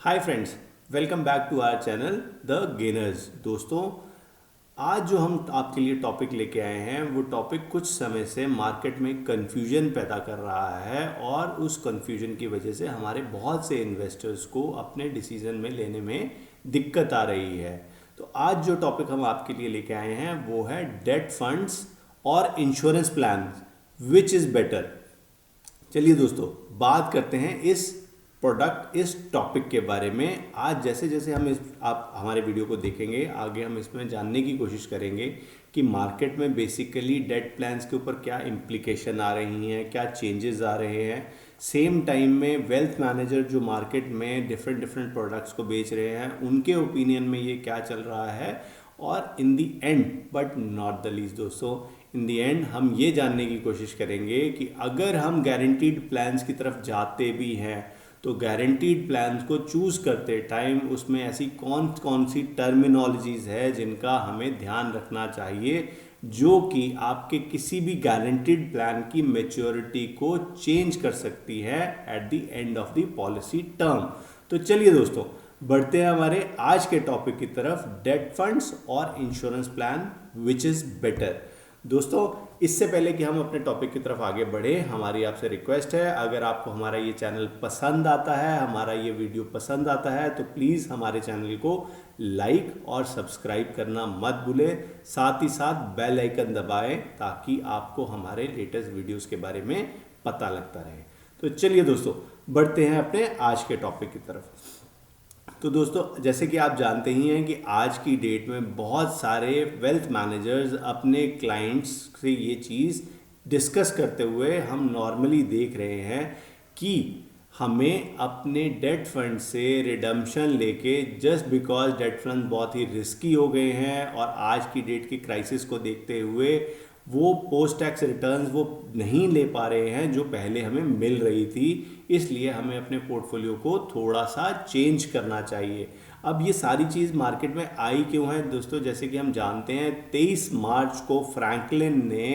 Hi friends, welcome back to our channel the gainers. दोस्तों, आज जो हम आपके लिए टॉपिक लेके आए हैं वो टॉपिक कुछ समय से मार्केट में कन्फ्यूजन पैदा कर रहा है और उस कन्फ्यूजन की वजह से हमारे बहुत से इन्वेस्टर्स को अपने डिसीजन में लेने में दिक्कत आ रही है। तो आज जो टॉपिक हम आपके लिए लेके आए हैं वो है डेट फंड्स और insurance plan, which is better. चलिए दोस्तों, बात करते हैं इस टॉपिक के बारे में। आज जैसे जैसे हम आप हमारे वीडियो को देखेंगे, आगे हम इसमें जानने की कोशिश करेंगे कि मार्केट में बेसिकली डेट प्लान्स के ऊपर क्या इम्प्लीकेशन आ रही हैं, क्या चेंजेस आ रहे हैं। सेम टाइम में वेल्थ मैनेजर जो मार्केट में डिफरेंट डिफरेंट प्रोडक्ट्स को बेच रहे हैं, उनके ओपिनियन में ये क्या चल रहा है। और in the end but not the least दोस्तों, इन दी एंड हम ये जानने की कोशिश करेंगे कि अगर हम गारंटीड प्लान्स की तरफ जाते भी हैं तो गारंटीड प्लान्स को चूज़ करते टाइम उसमें ऐसी कौन कौन सी टर्मिनोलॉजीज़ है जिनका हमें ध्यान रखना चाहिए, जो कि आपके किसी भी गारंटीड प्लान की मैच्योरिटी को चेंज कर सकती है at the end of the policy term. तो चलिए दोस्तों, बढ़ते हैं हमारे आज के टॉपिक की तरफ, डेट फंड्स और insurance plan which is better. दोस्तों, इससे पहले कि हम अपने टॉपिक की तरफ आगे बढ़े, हमारी आपसे रिक्वेस्ट है, अगर आपको हमारा ये चैनल पसंद आता है, हमारा ये वीडियो पसंद आता है, तो प्लीज़ हमारे चैनल को लाइक और सब्सक्राइब करना मत भूलें। साथ ही साथ बेल आइकन दबाएं ताकि आपको हमारे लेटेस्ट वीडियोस के बारे में पता लगता रहे। तो चलिए दोस्तों, बढ़ते हैं अपने आज के टॉपिक की तरफ। तो दोस्तों, जैसे कि आप जानते ही हैं कि आज की डेट में बहुत सारे वेल्थ मैनेजर्स अपने क्लाइंट्स से ये चीज़ डिस्कस करते हुए हम नॉर्मली देख रहे हैं कि हमें अपने डेट फंड से रिडम्पशन लेके, जस्ट बिकॉज डेट फंड बहुत ही रिस्की हो गए हैं और आज की डेट की क्राइसिस को देखते हुए वो पोस्ट टैक्स रिटर्न्स वो नहीं ले पा रहे हैं जो पहले हमें मिल रही थी। इसलिए हमें अपने पोर्टफोलियो को थोड़ा सा चेंज करना चाहिए। अब ये सारी चीज़ मार्केट में आई क्यों है दोस्तों? जैसे कि हम जानते हैं 23 मार्च को फ्रैंकलिन ने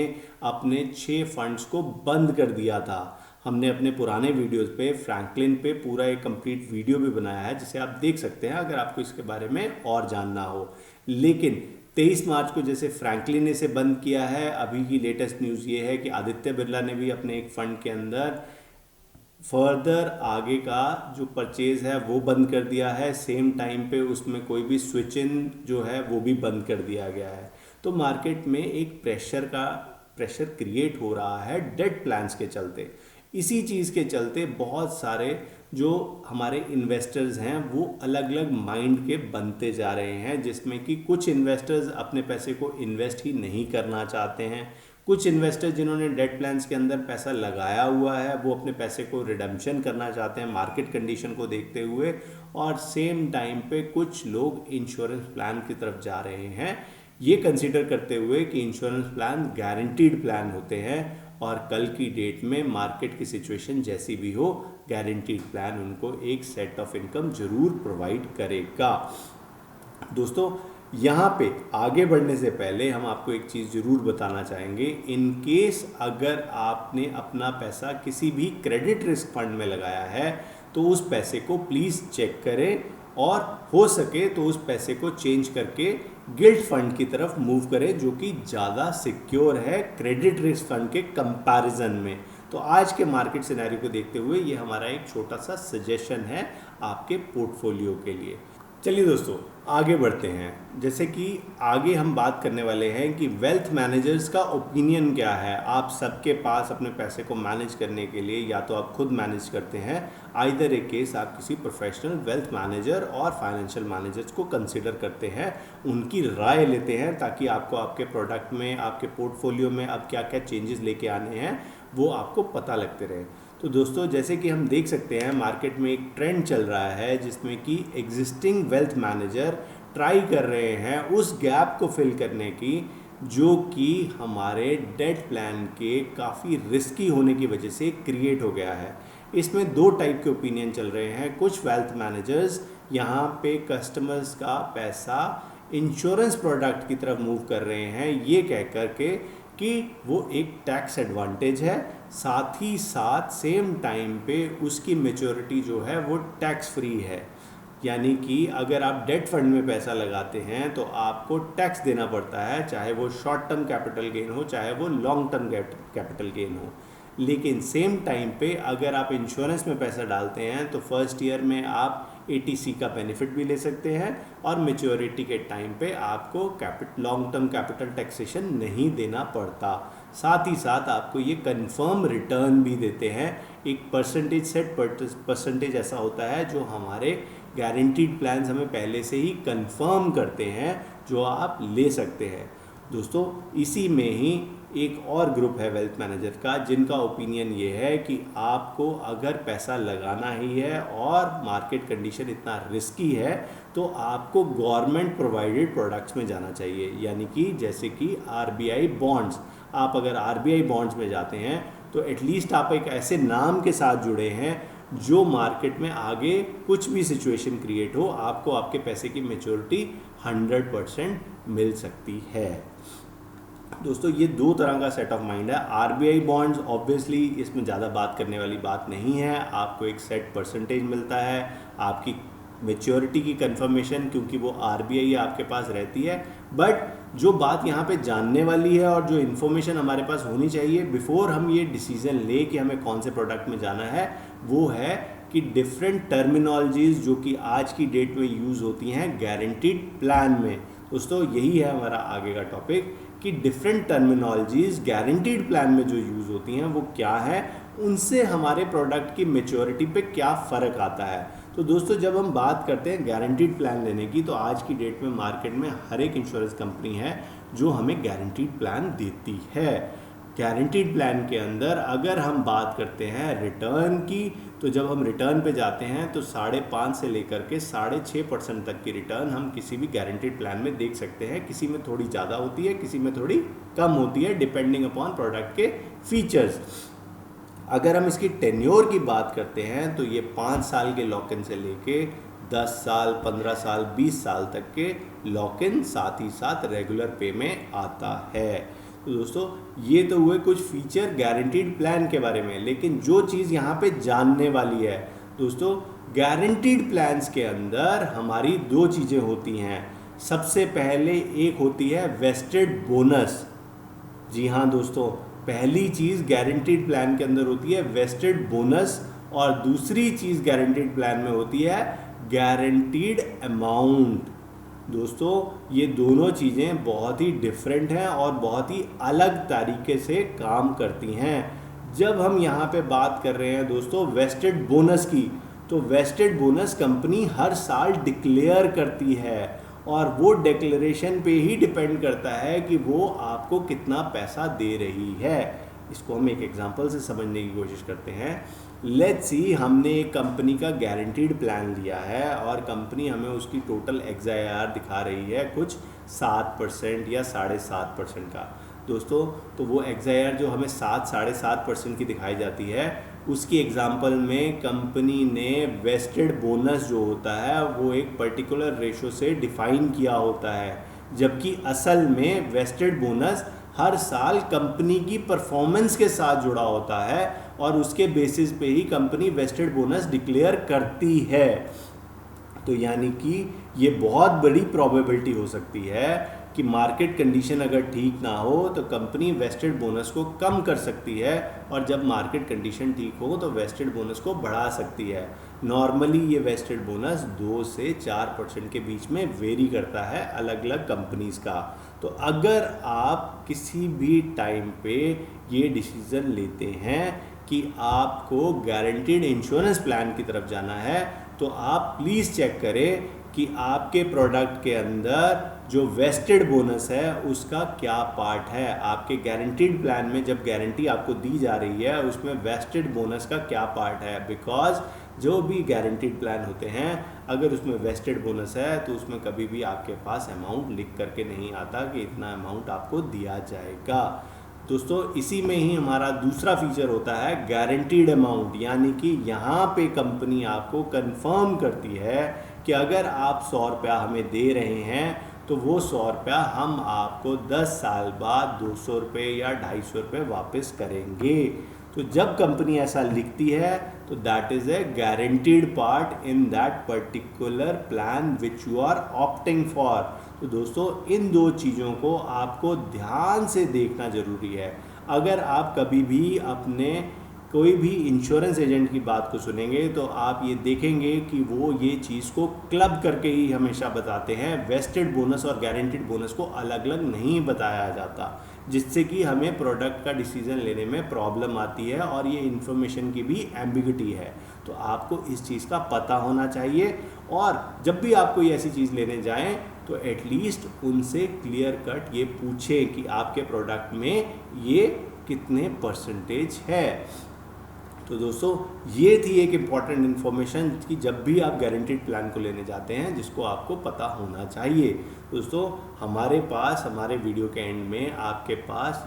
अपने 6 फंड्स को बंद कर दिया था। हमने अपने पुराने वीडियोस पे फ्रैंकलिन पे पूरा एक कंप्लीट वीडियो भी बनाया है, जिसे आप देख सकते हैं अगर आपको इसके बारे में और जानना हो। लेकिन 23 मार्च को जैसे फ्रैंकलिन ने इसे बंद किया है, अभी की लेटेस्ट न्यूज़ ये है कि आदित्य बिरला ने भी अपने एक फंड के अंदर फर्दर आगे का जो परचेज है वो बंद कर दिया है। सेम टाइम पे उसमें कोई भी स्विच इन जो है वो भी बंद कर दिया गया है। तो मार्केट में एक प्रेशर क्रिएट हो रहा है डेट प्लान्स के चलते। इसी चीज़ के चलते बहुत सारे जो हमारे इन्वेस्टर्स हैं वो अलग अलग माइंड के बनते जा रहे हैं, जिसमें कि कुछ इन्वेस्टर्स अपने पैसे को इन्वेस्ट ही नहीं करना चाहते हैं। कुछ इन्वेस्टर्स जिन्होंने डेट प्लान्स के अंदर पैसा लगाया हुआ है वो अपने पैसे को रिडम्पशन करना चाहते हैं मार्केट कंडीशन को देखते हुए। और सेम टाइम पे कुछ लोग इंश्योरेंस प्लान की तरफ जा रहे हैं, ये कंसीडर करते हुए कि इंश्योरेंस प्लान गारंटीड प्लान होते हैं और कल की डेट में मार्केट की सिचुएशन जैसी भी हो, गारंटीड प्लान उनको एक सेट ऑफ इनकम जरूर प्रोवाइड करेगा। दोस्तों, यहाँ पे आगे बढ़ने से पहले हम आपको एक चीज़ ज़रूर बताना चाहेंगे। इन केस अगर आपने अपना पैसा किसी भी क्रेडिट रिस्क फंड में लगाया है तो उस पैसे को प्लीज़ चेक करें और हो सके तो उस पैसे को चेंज करके गिल्ट फंड की तरफ मूव करें, जो कि ज़्यादा सिक्योर है क्रेडिट रिस्क फंड के कंपैरिजन में। तो आज के मार्केट सिनेरियो को देखते हुए ये हमारा एक छोटा सा सजेशन है आपके पोर्टफोलियो के लिए। चलिए दोस्तों, आगे बढ़ते हैं। जैसे कि आगे हम बात करने वाले हैं कि वेल्थ मैनेजर्स का ओपिनियन क्या है। आप सबके पास अपने पैसे को मैनेज करने के लिए या तो आप खुद मैनेज करते हैं, आइदर एक केस आप किसी प्रोफेशनल वेल्थ मैनेजर और फाइनेंशियल मैनेजर्स को कंसिडर करते हैं, उनकी राय लेते हैं ताकि आपको आपके प्रोडक्ट में, आपके पोर्टफोलियो में अब क्या क्या चेंजेस लेके आने हैं वो आपको पता लगते रहे। तो दोस्तों, जैसे कि हम देख सकते हैं मार्केट में एक ट्रेंड चल रहा है जिसमें कि एग्जिस्टिंग वेल्थ मैनेजर ट्राई कर रहे हैं उस गैप को फिल करने की जो कि हमारे डेट प्लान के काफ़ी रिस्की होने की वजह से क्रिएट हो गया है। इसमें दो टाइप के ओपिनियन चल रहे हैं। कुछ वेल्थ मैनेजर्स यहाँ पे कस्टमर्स का पैसा इंश्योरेंस प्रोडक्ट की तरफ मूव कर रहे हैं, ये कह कर के कि वो एक टैक्स एडवांटेज है, साथ ही साथ सेम टाइम पे उसकी मैच्योरिटी जो है वो टैक्स फ्री है। यानी कि अगर आप डेट फंड में पैसा लगाते हैं तो आपको टैक्स देना पड़ता है, चाहे वो शॉर्ट टर्म कैपिटल गेन हो चाहे वो लॉन्ग टर्म कैपिटल गेन हो। लेकिन सेम टाइम पे अगर आप इंश्योरेंस में पैसा डालते हैं तो फर्स्ट ईयर में आप एटीसी का बेनिफिट भी ले सकते हैं और मेच्योरिटी के टाइम पे आपको लॉन्ग टर्म कैपिटल टैक्सेशन नहीं देना पड़ता। साथ ही साथ आपको ये कंफर्म रिटर्न भी देते हैं। एक परसेंटेज सेट परसेंटेज ऐसा होता है जो हमारे गारंटीड प्लान्स हमें पहले से ही कंफर्म करते हैं, जो आप ले सकते हैं। दोस्तों इसी में ही एक और ग्रुप है वेल्थ मैनेजर का, जिनका ओपिनियन ये है कि आपको अगर पैसा लगाना ही है और मार्केट कंडीशन इतना रिस्की है तो आपको गवर्नमेंट प्रोवाइडेड प्रोडक्ट्स में जाना चाहिए, यानी कि जैसे कि आरबीआई बॉन्ड्स। आप अगर आरबीआई बॉन्ड्स में जाते हैं तो एटलीस्ट आप एक ऐसे नाम के साथ जुड़े हैं जो मार्केट में आगे कुछ भी सिचुएशन क्रिएट हो आपको आपके पैसे की मेच्योरिटी 100% मिल सकती है। दोस्तों ये दो तरह का सेट ऑफ माइंड है। आरबीआई बॉन्ड्स ऑब्वियसली इसमें ज़्यादा बात करने वाली बात नहीं है, आपको एक सेट परसेंटेज मिलता है, आपकी मेच्योरिटी की कंफर्मेशन क्योंकि वो आरबीआई आपके पास रहती है। बट जो बात यहाँ पे जानने वाली है और जो इन्फॉर्मेशन हमारे पास होनी चाहिए बिफोर हम ये डिसीजन ले कि हमें कौन से प्रोडक्ट में जाना है, वो है कि डिफरेंट टर्मिनोलॉजीज जो कि आज की डेट में यूज़ होती हैं गारंटीड प्लान में। दोस्तों यही है हमारा आगे का टॉपिक कि डिफरेंट टर्मिनोलॉजीज गारंटीड प्लान में जो यूज़ होती हैं वो क्या है, उनसे हमारे प्रोडक्ट की मेच्योरिटी पे क्या फ़र्क आता है। तो दोस्तों जब हम बात करते हैं गारंटीड प्लान लेने की, तो आज की डेट में मार्केट में हर एक इंश्योरेंस कंपनी है जो हमें गारंटीड प्लान देती है। गारंटीड प्लान के अंदर अगर हम बात करते हैं रिटर्न की, तो जब हम रिटर्न पे जाते हैं तो 5.5 से लेकर के 6.5% तक की रिटर्न हम किसी भी गारंटीड प्लान में देख सकते हैं। किसी में थोड़ी ज़्यादा होती है, किसी में थोड़ी कम होती है, डिपेंडिंग अपॉन प्रोडक्ट के फीचर्स। अगर हम इसकी टेन्योर की बात करते हैं तो ये 5 साल के लॉक इन से लेके 10 साल, 15 साल, 20 साल तक के लॉक इन साथ ही साथ रेगुलर पे में आता है। तो दोस्तों ये तो हुए कुछ फीचर गारंटीड प्लान के बारे में, लेकिन जो चीज़ यहाँ पे जानने वाली है दोस्तों, गारंटीड प्लान्स के अंदर हमारी दो चीज़ें होती हैं। सबसे पहले एक होती है वेस्टेड बोनस। जी हाँ दोस्तों, पहली चीज़ गारंटीड प्लान के अंदर होती है वेस्टेड बोनस, और दूसरी चीज़ गारंटीड प्लान में होती है गारंटीड अमाउंट। दोस्तों ये दोनों चीज़ें बहुत ही डिफरेंट हैं और बहुत ही अलग तरीके से काम करती हैं। जब हम यहाँ पे बात कर रहे हैं दोस्तों वेस्टेड बोनस की, तो वेस्टेड बोनस कंपनी हर साल डिक्लेयर करती है और वो डिक्लेरेशन पे ही डिपेंड करता है कि वो आपको कितना पैसा दे रही है। इसको हम एक एग्जांपल से समझने की कोशिश करते हैं। लेट्स सी हमने एक कंपनी का गारंटीड प्लान लिया है और कंपनी हमें उसकी टोटल XIR दिखा रही है कुछ 7% या 7.5% का। दोस्तों तो वो XIR जो हमें 7-7.5% की दिखाई जाती है, उसकी एग्जांपल में कंपनी ने वेस्टेड बोनस जो होता है वो एक पर्टिकुलर रेशो से डिफाइन किया होता है, जबकि असल में वेस्टेड बोनस हर साल कंपनी की परफॉर्मेंस के साथ जुड़ा होता है और उसके बेसिस पे ही कंपनी वेस्टेड बोनस डिक्लेयर करती है। तो यानी कि ये बहुत बड़ी प्रोबेबिलिटी हो सकती है कि मार्केट कंडीशन अगर ठीक ना हो तो कंपनी वेस्टेड बोनस को कम कर सकती है, और जब मार्केट कंडीशन ठीक हो तो वेस्टेड बोनस को बढ़ा सकती है। नॉर्मली ये वेस्टेड बोनस 2 से 4% के बीच में वेरी करता है अलग अलग कंपनीज़ का। तो अगर आप किसी भी टाइम पे ये डिसीज़न लेते हैं कि आपको गारंटीड इंश्योरेंस प्लान की तरफ जाना है, तो आप प्लीज़ चेक करें कि आपके प्रोडक्ट के अंदर जो वेस्टेड बोनस है उसका क्या पार्ट है। आपके गारंटीड प्लान में जब गारंटी आपको दी जा रही है उसमें वेस्टेड बोनस का क्या पार्ट है, बिकॉज जो भी गारंटीड प्लान होते हैं अगर उसमें वेस्टेड बोनस है तो उसमें कभी भी आपके पास अमाउंट लिख करके नहीं आता कि इतना अमाउंट आपको दिया जाएगा। दोस्तों इसी में ही हमारा दूसरा फीचर होता है गारंटीड अमाउंट, यानी कि यहाँ पे कंपनी आपको कंफर्म करती है कि अगर आप 100 रुपया हमें दे रहे हैं तो वो 100 रुपया हम आपको 10 साल बाद 200 रुपये या 250 रुपये वापस करेंगे। तो जब कंपनी ऐसा लिखती है तो that is a guaranteed part in that particular plan which you are opting for. तो दोस्तों इन दो चीज़ों को आपको ध्यान से देखना जरूरी है। अगर आप कभी भी अपने कोई भी इंश्योरेंस एजेंट की बात को सुनेंगे तो आप ये देखेंगे कि वो ये चीज़ को क्लब करके ही हमेशा बताते हैं। वेस्टेड बोनस और गारंटीड बोनस को अलग अलग नहीं बताया जाता, जिससे कि हमें प्रोडक्ट का डिसीजन लेने में प्रॉब्लम आती है और ये इन्फॉर्मेशन की भी एम्बिगिटी है। तो आपको इस चीज़ का पता होना चाहिए, और जब भी आप कोई ऐसी चीज़ लेने जाएं तो एटलीस्ट उनसे क्लियर कट ये पूछें कि आपके प्रोडक्ट में ये कितने परसेंटेज है। तो दोस्तों ये थी एक इम्पॉर्टेंट इन्फॉर्मेशन कि जब भी आप गारंटीड प्लान को लेने जाते हैं जिसको आपको पता होना चाहिए। दोस्तों हमारे पास हमारे वीडियो के एंड में आपके पास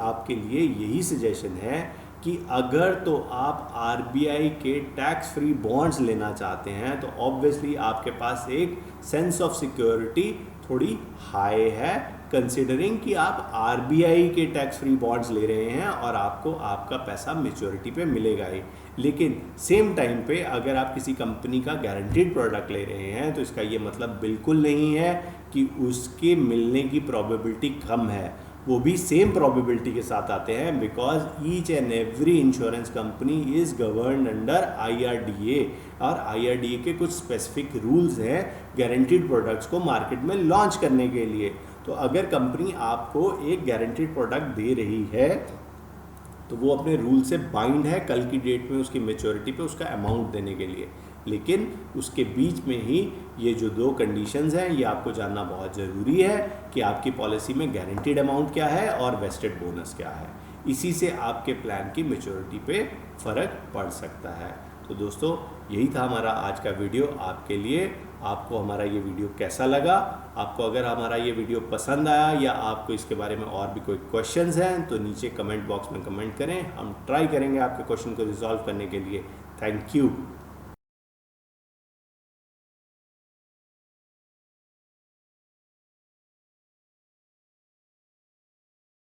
आपके लिए यही सजेशन है कि अगर तो आप आरबीआई के टैक्स फ्री बॉन्ड्स लेना चाहते हैं तो ऑब्वियसली आपके पास एक सेंस ऑफ सिक्योरिटी थोड़ी हाई है, कंसिडरिंग कि आप आरबीआई के टैक्स फ्री बॉन्ड्स ले रहे हैं और आपको आपका पैसा मेच्योरिटी पे मिलेगा ही। लेकिन सेम टाइम पे अगर आप किसी कंपनी का गारंटीड प्रोडक्ट ले रहे हैं तो इसका ये मतलब बिल्कुल नहीं है कि उसके मिलने की प्रोबेबिलिटी कम है, वो भी सेम प्रोबेबिलिटी के साथ आते हैं, because each and every insurance company is govern under IRDA, और IRDA के कुछ स्पेसिफिक रूल्स हैं गारंटीड प्रोडक्ट्स को मार्केट में लॉन्च करने के लिए। तो अगर कंपनी आपको एक गारंटीड प्रोडक्ट दे रही है तो वो अपने रूल से बाइंड है कल की डेट में उसकी मेच्योरिटी पे उसका अमाउंट देने के लिए। लेकिन उसके बीच में ही ये जो दो कंडीशंस हैं ये आपको जानना बहुत ज़रूरी है कि आपकी पॉलिसी में गारंटीड अमाउंट क्या है और वेस्टेड बोनस क्या है। इसी से आपके प्लान की मेच्योरिटी पे फ़र्क पड़ सकता है। तो दोस्तों यही था हमारा आज का वीडियो आपके लिए। आपको हमारा ये वीडियो कैसा लगा? आपको अगर हमारा ये वीडियो पसंद आया या आपको इसके बारे में और भी कोई क्वेश्चंस हैं तो नीचे कमेंट बॉक्स में कमेंट करें, हम ट्राई करेंगे आपके क्वेश्चन को रिजॉल्व करने के लिए। Thank you.